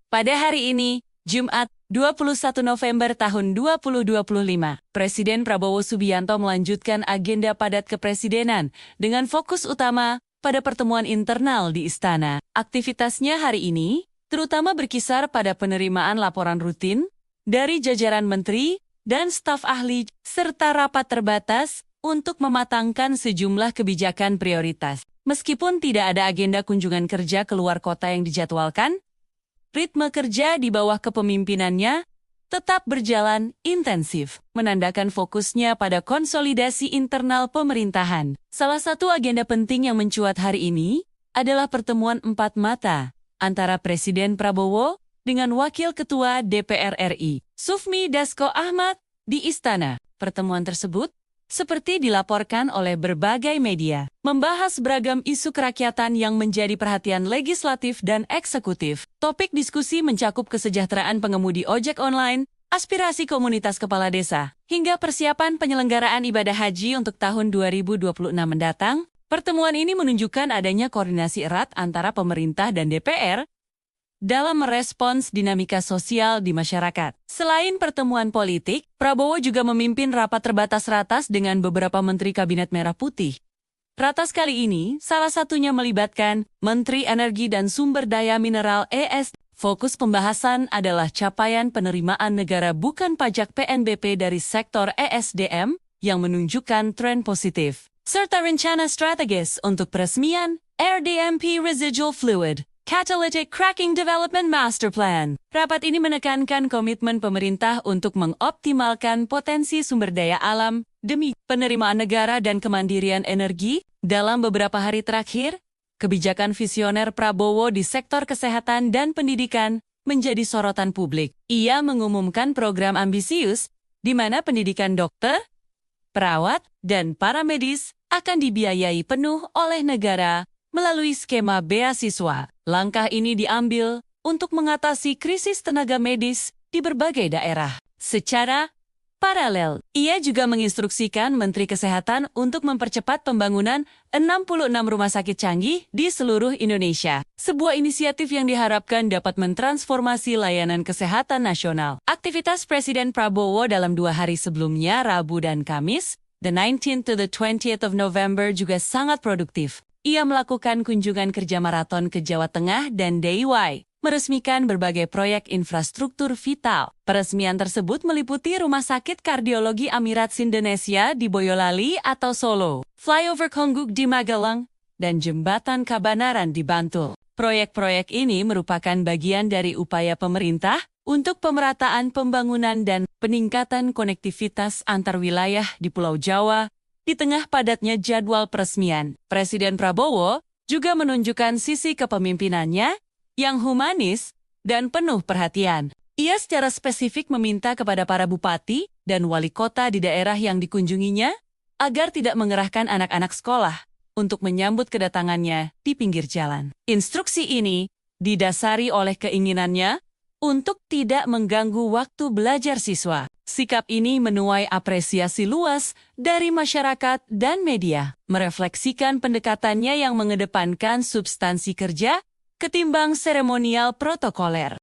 Pada hari ini, Jumat, 21 November tahun 2025, Presiden Prabowo Subianto melanjutkan agenda padat kepresidenan dengan fokus utama pada pertemuan internal di Istana. Aktivitasnya hari ini terutama berkisar pada penerimaan laporan rutin dari jajaran menteri dan staf ahli serta rapat terbatas untuk mematangkan sejumlah kebijakan prioritas. Meskipun tidak ada agenda kunjungan kerja keluar kota yang dijadwalkan, ritme kerja di bawah kepemimpinannya tetap berjalan intensif, menandakan fokusnya pada konsolidasi internal pemerintahan. Salah satu agenda penting yang mencuat hari ini adalah pertemuan empat mata antara Presiden Prabowo dengan Wakil Ketua DPR RI, Sufmi Dasko Ahmad, di Istana. Pertemuan tersebut, seperti dilaporkan oleh berbagai media, membahas beragam isu kerakyatan yang menjadi perhatian legislatif dan eksekutif. Topik diskusi mencakup kesejahteraan pengemudi ojek online, aspirasi komunitas kepala desa, hingga persiapan penyelenggaraan ibadah haji untuk tahun 2026 mendatang. Pertemuan ini menunjukkan adanya koordinasi erat antara pemerintah dan DPR dalam merespons dinamika sosial di masyarakat. Selain pertemuan politik, Prabowo juga memimpin rapat terbatas ratas dengan beberapa menteri Kabinet Merah Putih. Ratas kali ini salah satunya melibatkan Menteri Energi dan Sumber Daya Mineral (ES). Fokus pembahasan adalah capaian penerimaan negara bukan pajak PNBP dari sektor ESDM yang menunjukkan tren positif, serta rencana strategis untuk peresmian RDMP Residual Fluid Catalytic Cracking Development Master Plan. Rapat ini menekankan komitmen pemerintah untuk mengoptimalkan potensi sumber daya alam demi penerimaan negara dan kemandirian energi. Dalam beberapa hari terakhir, kebijakan visioner Prabowo di sektor kesehatan dan pendidikan menjadi sorotan publik. Ia mengumumkan program ambisius di mana pendidikan dokter, perawat, dan para medis akan dibiayai penuh oleh negara melalui skema beasiswa. Langkah ini diambil untuk mengatasi krisis tenaga medis di berbagai daerah. Secara paralel, ia juga menginstruksikan Menteri Kesehatan untuk mempercepat pembangunan 66 rumah sakit canggih di seluruh Indonesia. Sebuah inisiatif yang diharapkan dapat mentransformasi layanan kesehatan nasional. Aktivitas Presiden Prabowo dalam 2 hari sebelumnya, Rabu dan Kamis, the 19th to the 20th of November, juga sangat produktif. Ia melakukan kunjungan kerja maraton ke Jawa Tengah dan DIY, meresmikan berbagai proyek infrastruktur vital. Peresmian tersebut meliputi Rumah Sakit Kardiologi Amirat Indonesia di Boyolali atau Solo, Flyover Kongguk di Magelang, dan Jembatan Kabanaran di Bantul. Proyek-proyek ini merupakan bagian dari upaya pemerintah untuk pemerataan pembangunan dan peningkatan konektivitas antar wilayah di Pulau Jawa. Di tengah padatnya jadwal peresmian, Presiden Prabowo juga menunjukkan sisi kepemimpinannya yang humanis dan penuh perhatian. Ia secara spesifik meminta kepada para bupati dan wali kota di daerah yang dikunjunginya agar tidak mengerahkan anak-anak sekolah untuk menyambut kedatangannya di pinggir jalan. Instruksi ini didasari oleh keinginannya untuk tidak mengganggu waktu belajar siswa. Sikap ini menuai apresiasi luas dari masyarakat dan media, merefleksikan pendekatannya yang mengedepankan substansi kerja ketimbang seremonial protokoler.